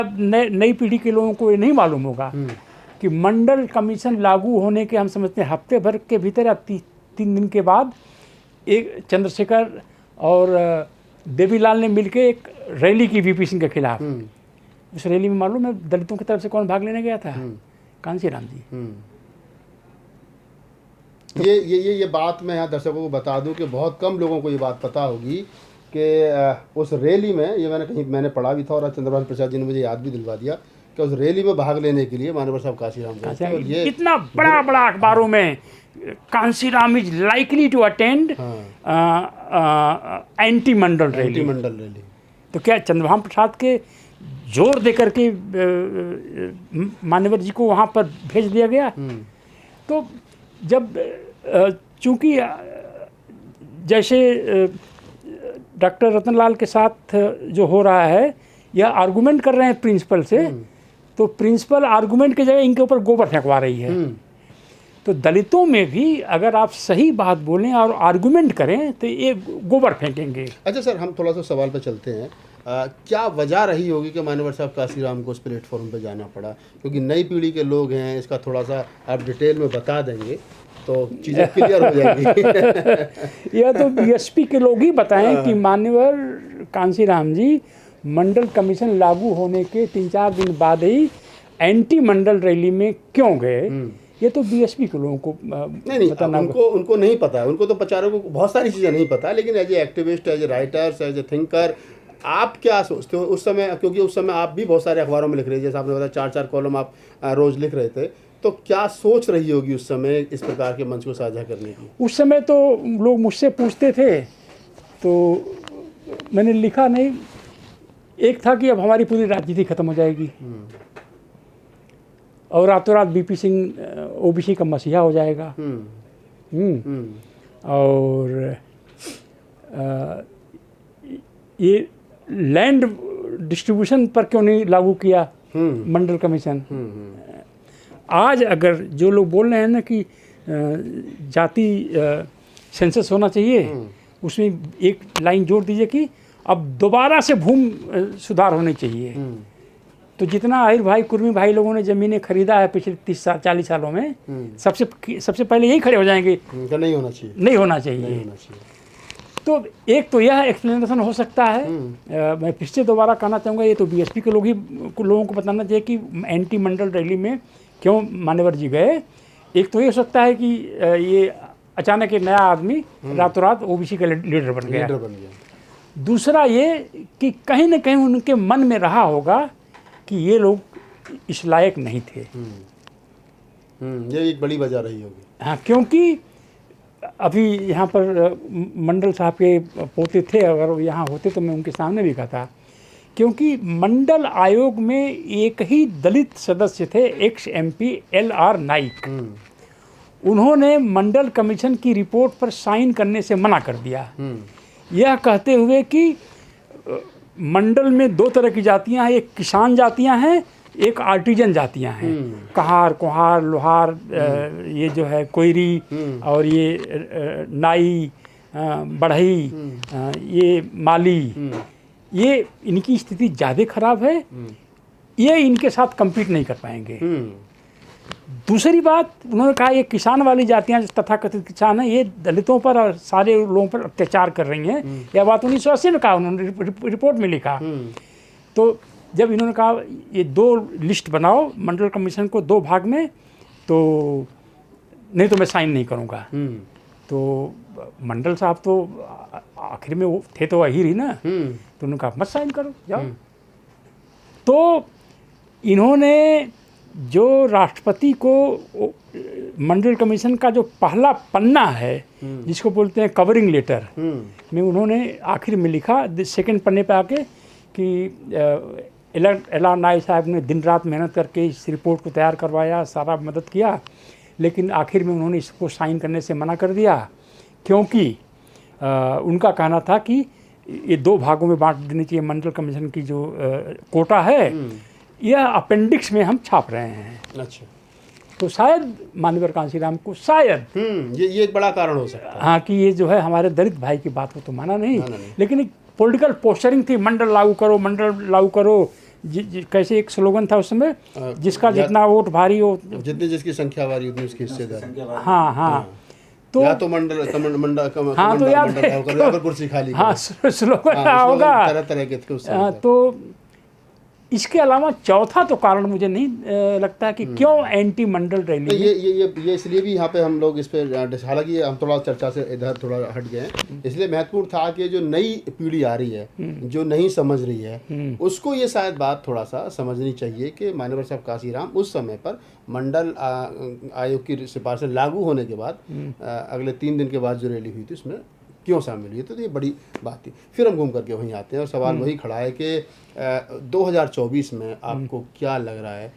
नई पीढ़ी के लोगों को ये नहीं मालूम होगा कि मंडल कमीशन लागू होने के हम समझते हैं हफ्ते भर के भीतर या 3 दिन के बाद एक चंद्रशेखर और देवीलाल ने मिलके एक रैली की वीपी सिंह के खिलाफ। उस रैली में मालूम है दलितों की तरफ से कौन भाग लेने गया था? कांशीराम जी। ये बात मैं यहाँ दर्शकों को बता दूं कि बहुत कम लोगों को ये बात पता होगी कि उस रैली में, ये मैंने पढ़ा भी था और चंद्रभान प्रसाद जी ने मुझे याद भी दिलवा दिया कि उस रैली में भाग लेने के लिए मानवर साहब कांशीराम गए थे। और ये इतना बड़ा अखबारों में Kanshiram is likely to attend anti Mandal rally. तो क्या चंद्रभान प्रसाद के जोर देकर के मान्यवर जी को वहाँ पर भेज दिया गया? तो जब चूंकि जैसे डॉक्टर रतनलाल के साथ जो हो रहा है, यह आर्गूमेंट कर रहे हैं प्रिंसिपल से, तो प्रिंसिपल आर्गूमेंट की जगह इनके ऊपर गोबर फेंकवा रही है। तो दलितों में भी अगर आप सही बात बोलें और आर्गूमेंट करें तो ये गोबर फेंकेंगे। अच्छा सर, हम थोड़ा सा सवाल पर चलते हैं। क्या वजह रही होगी कि मान्यवर साहब कांशीराम को उस प्लेटफॉर्म पर जाना पड़ा? क्योंकि नई पीढ़ी के लोग हैं, इसका थोड़ा सा आप डिटेल में बता देंगे तो चीज़ें क्लियर हो जाएंगी। यह तो बीएसपी के लोग ही बताएं कि मान्यवर कांशीराम जी मंडल कमीशन लागू होने के 3-4 दिन बाद ही एंटी मंडल रैली में क्यों गए। ये तो बीएसपी के लोगों को नहीं बताना। उनको नहीं पता, उनको तो प्रचारकों को बहुत सारी चीज़ें नहीं पता, लेकिन as a activist, as a writers, as a thinker, आप क्या सोचते हो उस समय? क्योंकि उस समय आप भी बहुत सारे अखबारों में लिख रहे थे, जैसे आपने बताया 4-4 कॉलम आप रोज़ लिख रहे थे, तो क्या सोच रही होगी उस समय इस प्रकार के मंच को साझा करने की? उस समय तो लोग मुझसे पूछते थे तो मैंने लिखा नहीं। एक था कि अब हमारी पूरी राजनीति खत्म हो जाएगी और रातों रात बीपी सिंह ओबीसी का मसीहा हो जाएगा। और ये लैंड डिस्ट्रीब्यूशन पर क्यों नहीं लागू किया मंडल कमीशन? आज अगर जो लोग बोल रहे हैं ना कि जाति सेंसस होना चाहिए, उसमें एक लाइन जोड़ दीजिए कि अब दोबारा से भूमि सुधार होने चाहिए। तो जितना आहिर भाई, कुर्मी भाई लोगों ने ज़मीनें खरीदा है पिछले 30-40 सालों में, सबसे पहले यही खड़े हो जाएंगे, नहीं होना चाहिए, नहीं होना चाहिए। तो एक तो यह एक्सप्लेनेशन हो सकता है। मैं फिर से दोबारा कहना चाहूँगा, ये तो बीएसपी के लोगों को बताना चाहिए कि एंटी मंडल रैली में क्यों मान्यवर जी गए। एक तो ये हो सकता है कि ये अचानक एक नया आदमी रातों रात ओबीसी का लीडर बन गया। दूसरा ये कि कहीं ना कहीं उनके मन में रहा होगा कि ये लोग इस लायक नहीं थे। ये एक बड़ी वजह रही होगी। हाँ, क्योंकि अभी यहाँ पर मंडल साहब के पोते थे, अगर वो यहाँ होते तो मैं उनके सामने भी कहा, क्योंकि मंडल आयोग में एक ही दलित सदस्य थे, एक्स एमपी LR नाइक। उन्होंने मंडल कमीशन की रिपोर्ट पर साइन करने से मना कर दिया, यह कहते हुए कि मंडल में 2 तरह की जातियां हैं, एक किसान जातियां हैं, एक आर्टिजन जातियां हैं। कहार, कुहार, लोहार, ये जो है कोयरी, और ये नाई, बढ़ई, ये माली, ये इनकी स्थिति ज़्यादा खराब है, ये इनके साथ compete नहीं कर पाएंगे। दूसरी बात उन्होंने कहा, ये किसान वाली जातियां तथाकथित किसान हैं, ये दलितों पर और सारे लोगों पर अत्याचार कर रही हैं। यह बात 1980 में कहा, उन्होंने रिपोर्ट में लिखा। तो जब इन्होंने कहा ये 2 लिस्ट बनाओ मंडल कमीशन को 2 भाग में, तो नहीं तो मैं साइन नहीं करूँगा। तो मंडल साहब तो आखिर में वो थे तो अहीर ही ना, तो उन्होंने कहा मत साइन करो, जाओ। तो इन्होंने जो राष्ट्रपति को मंडल कमीशन का जो पहला पन्ना है, जिसको बोलते हैं कवरिंग लेटर, में उन्होंने आखिर में लिखा, सेकंड पन्ने पे आके, कि LR नाइक साहब ने दिन रात मेहनत करके इस रिपोर्ट को तैयार करवाया, सारा मदद किया, लेकिन आखिर में उन्होंने इसको साइन करने से मना कर दिया, क्योंकि उनका कहना था कि ये 2 भागों में बांट देनी चाहिए मंडल कमीशन की जो कोटा है, यह अपेंडिक्स में हम छाप रहे हैं। अच्छा, तो शायद मान्यवर कांशीराम को शायद ये एक बड़ा कारण हो सकता है। हाँ, कि ये जो है हमारे दलित भाई की बात को तो माना नहीं, लेकिन एक पॉलिटिकल पोस्चरिंग थी, मंडल लागू करो, मंडल लागू करो, कैसे एक स्लोगन था उस समय, जिसका जितना वोट भारी हो, जितनी जिसकी संख्या वारी उतनी उसकी हिस्सेदार। हाँ हाँ, तो या तो मंडल मंडल हाँ तो याद है, या फिर कुर्सी खाली। हाँ स्लोगन होगा तरह तरह के थे उससे। तो इसके अलावा चौथा तो कारण मुझे नहीं लगता कि क्यों एंटी मंडल रैली। तो ये इसलिए भी यहाँ पे हम लोग इस पर, हालांकि हम थोड़ा चर्चा से इधर थोड़ा हट गए हैं, इसलिए महत्वपूर्ण था कि जो नई पीढ़ी आ रही है, जो नहीं समझ रही है, उसको ये शायद बात थोड़ा सा समझनी चाहिए कि मान्यवर साहब काशीराम उस समय पर मंडल आयोग की सिफारिशें लागू होने के बाद अगले 3 दिन के बाद जो रैली हुई थी उसमें क्यों शामिल हुई। तो ये बड़ी बात थी। फिर हम घूम करके वहीं आते हैं और सवाल वही खड़ा है कि 2024 में आपको क्या लग रहा है,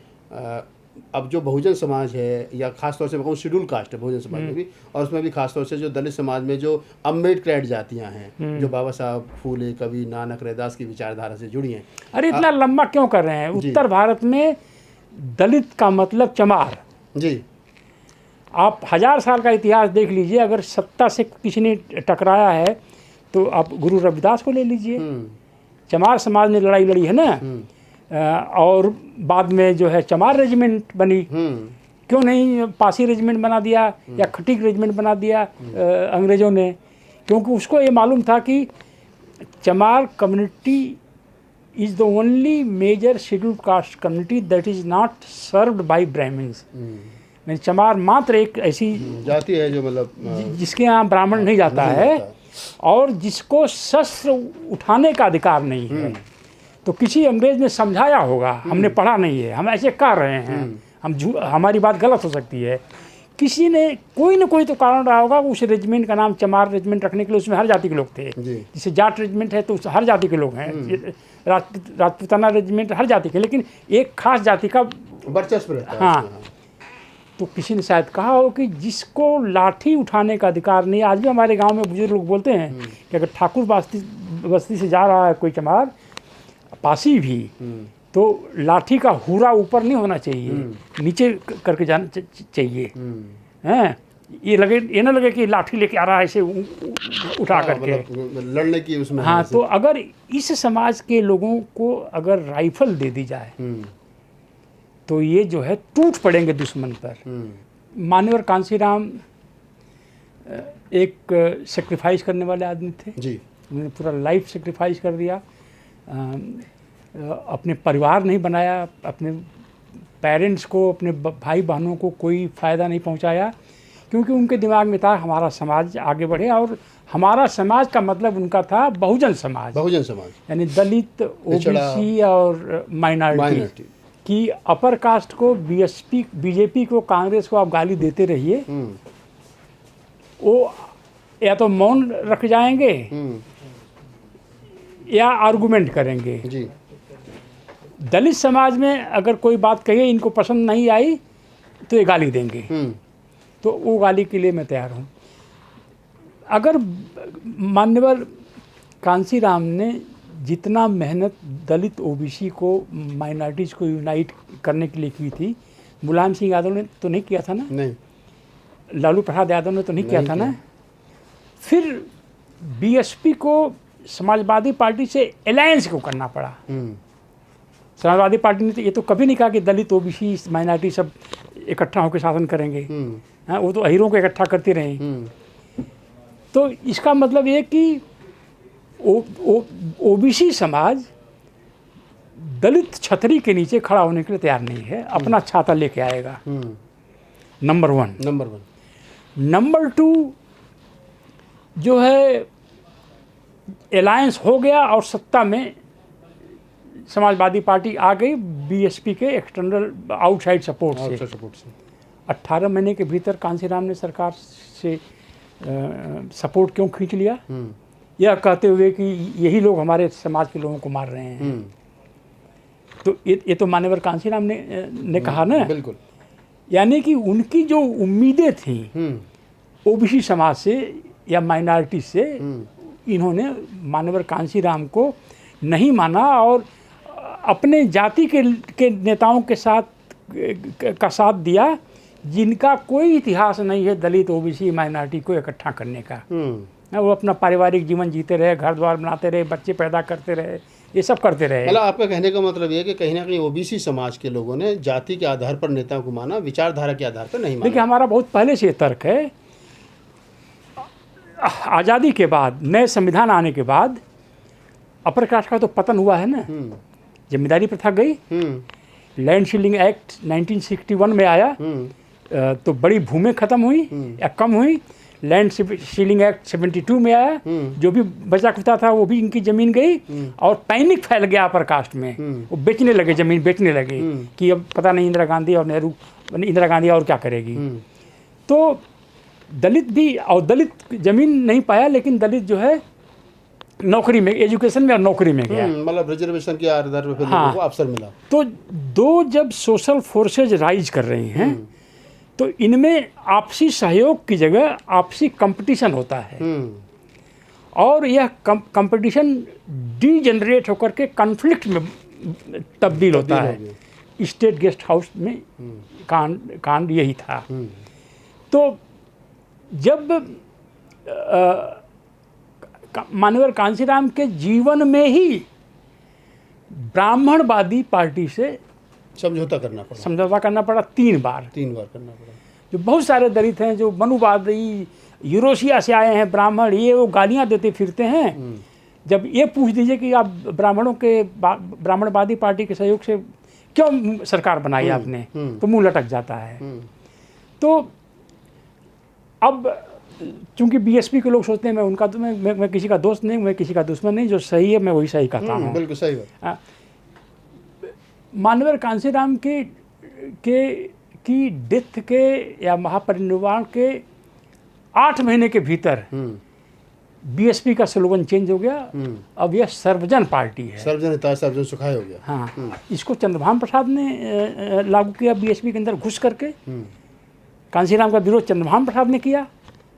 अब जो बहुजन समाज है, या खासतौर से मैं कहूँ शेड्यूल कास्ट है बहुजन समाज में भी, और उसमें भी खासतौर से जो दलित समाज में जो अम्बेडकराइट जातियाँ हैं, जो बाबा साहब फूले, कवि नानक, रैदास की विचारधारा से जुड़ी हैं। अरे इतना लंबा क्यों कर रहे हैं? उत्तर भारत में दलित का मतलब चमार जी। आप 1000 साल का इतिहास देख लीजिए, अगर सत्ता से किसी ने टकराया है तो आप गुरु रविदास को ले लीजिए, चमार समाज ने लड़ाई लड़ी है ना, और बाद में जो है चमार रेजिमेंट बनी। क्यों नहीं पासी रेजिमेंट बना दिया या खटीक रेजिमेंट बना दिया अंग्रेज़ों ने? क्योंकि उसको ये मालूम था कि Chamar community is the only major scheduled caste community that is not served by Brahmans. Chamar मात्र एक ऐसी जाति है जो मतलब जिसके यहाँ ब्राह्मण नहीं जाता है, और जिसको शस्त्र उठाने का अधिकार नहीं है। तो किसी अंग्रेज ने समझाया होगा, हमने पढ़ा नहीं है, हम ऐसे कर रहे हैं, हमारी बात गलत हो सकती है। किसी ने कोई ना कोई तो कारण रहा होगा, उस रेजिमेंट का नाम चमार रेजिमेंट रखने के लिए। उसमें हर जाति के लोग थे, जैसे जाट रेजिमेंट है तो हर जाति के लोग हैं, राजपूताना रेजिमेंट हर जाति के, लेकिन एक खास जाति का वर्चस्व रहता है। हाँ, तो किसी ने शायद कहा हो कि जिसको लाठी उठाने का अधिकार नहीं। आज भी हमारे गांव में बुजुर्ग लोग बोलते हैं कि अगर ठाकुर बस्ती से जा रहा है कोई चमार, पासी भी, तो लाठी का हुरा ऊपर नहीं होना चाहिए, नीचे करके जाना चाहिए। हैं, ये ना लगे कि लाठी लेके आ रहा है ऐसे उठा करके लड़ने की उसमें। हाँ, तो अगर इस समाज के लोगों को अगर राइफल दे दी जाए तो ये जो है टूट पड़ेंगे दुश्मन पर। मान्यवर कांशीराम एक सेक्रीफाइस करने वाले आदमी थे जी। उन्होंने पूरा लाइफ सेक्रीफाइस कर दिया, अपने परिवार नहीं बनाया, अपने पेरेंट्स को, अपने भाई बहनों को कोई फ़ायदा नहीं पहुंचाया, क्योंकि उनके दिमाग में था हमारा समाज आगे बढ़े। और हमारा समाज का मतलब उनका था बहुजन समाज, यानी दलित, ओबीसी और माइनॉरिटी कि अपर कास्ट को बीजेपी को, कांग्रेस को आप गाली देते रहिए, वो या तो मौन रख जाएंगे या आर्गुमेंट करेंगे जी। दलित समाज में अगर कोई बात कहिए इनको पसंद नहीं आई तो ये गाली देंगे, तो वो गाली के लिए मैं तैयार हूँ। अगर मान्यवर कांशीराम ने जितना मेहनत दलित, ओबीसी को, माइनॉरिटीज़ को यूनाइट करने के लिए की थी, मुलायम सिंह यादव ने तो नहीं किया था ना? नहीं। लालू प्रसाद यादव ने तो नहीं किया था ना? फिर बीएसपी को समाजवादी पार्टी से अलायंस को करना पड़ा। समाजवादी पार्टी ने तो ये तो कभी नहीं कहा कि दलित, ओबीसी, माइनॉरिटी सब इकट्ठा होकर शासन करेंगे। हाँ, वो तो अहीरों को इकट्ठा करते रहे। तो इसका मतलब ये कि ओबीसी समाज दलित छतरी के नीचे खड़ा होने के लिए तैयार नहीं है, अपना छाता लेके आएगा। Number one. नंबर टू जो है अलायंस हो गया और सत्ता में समाजवादी पार्टी आ गई बीएसपी के एक्सटर्नल आउटसाइड सपोर्ट से। 18 महीने के भीतर कांशीराम ने सरकार से सपोर्ट क्यों खींच लिया? यह कहते हुए कि यही लोग हमारे समाज के लोगों को मार रहे हैं। तो ये तो मान्यवर कांशीराम ने कहा ना। बिल्कुल। यानी कि उनकी जो उम्मीदें थी ओबीसी समाज से या माइनॉरिटी से, इन्होंने मान्यवर कांशीराम को नहीं माना और अपने जाति के नेताओं के साथ दिया, जिनका कोई इतिहास नहीं है दलित, ओबीसी, माइनॉरिटी को इकट्ठा करने का। वो अपना पारिवारिक जीवन जीते रहे, घर द्वार बनाते रहे, बच्चे पैदा करते रहे, ये सब करते रहे। मतलब आपका कहने का मतलब ये है कि कहीं ना कहीं ओबीसी समाज के लोगों ने जाति के आधार पर नेताओं को माना, विचारधारा के आधार पर नहीं माना। देखिए हमारा बहुत पहले से ये तर्क है, आज़ादी के बाद, नए संविधान आने के बाद अपर कास्ट का तो पतन हुआ है ना, जमींदारी प्रथा गई, लैंड सीलिंग एक्ट 1961 में आया, तो बड़ी भूमि खत्म हुई या कम हुई। लैंड सीलिंग एक्ट 72 में आया, जो भी बचा खुचा था वो भी इनकी ज़मीन गई, और पैनिक फैल गया अपर कास्ट में, वो बेचने लगे, ज़मीन बेचने लगे कि अब पता नहीं इंदिरा गांधी और क्या करेगी। तो दलित भी, और दलित ज़मीन नहीं पाया, लेकिन दलित जो है नौकरी में, एजुकेशन में और नौकरी में गया, मतलब रिजर्वेशन के आधार पर फिर लोगों को अवसर मिला। तो दो जब सोशल फोर्सेज राइज कर रही हैं, तो इनमें आपसी सहयोग की जगह आपसी कंपटीशन होता है, और यह कंपटीशन डीजेनरेट होकर के कॉन्फ्लिक्ट में तब्दील होता है। स्टेट गेस्ट हाउस में कांड यही था। तो जब मानवेंद्र कांशीराम के जीवन में ही ब्राह्मणवादी पार्टी से समझौता करना पड़ा 3 बार करना पड़ा। जो बहुत सारे दलित हैं जो मनुवादी यूरोशिया से आए हैं, ब्राह्मण, ये वो गालियां देते फिरते हैं। जब ये पूछ दीजिए कि आप ब्राह्मणवादी पार्टी के सहयोग से क्यों सरकार बनाई आपने, तो मुंह लटक जाता है। तो अब चूंकि बीएसपी के लोग सोचते हैं मैं किसी का दोस्त नहीं, मैं किसी का दुश्मन नहीं, जो सही है मैं वही सही कहता हूँ। बिल्कुल सही बात। मानवेंद्र कांशीराम की डेथ के या महापरिनिर्वाण के 8 महीने के भीतर बीएसपी का स्लोगन चेंज हो गया। अब यह सर्वजन पार्टी है, सर्वजन सुखाय हो गया। हाँ, इसको चंद्रभान प्रसाद ने लागू किया बीएसपी के अंदर घुस करके। कांशीराम का विरोध चंद्रभान प्रसाद ने किया।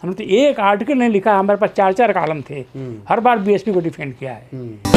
हमने तो एक आर्टिकल नहीं लिखा, हमारे पास 4 कॉलम थे, हर बार बीएसपी को डिफेंड किया है।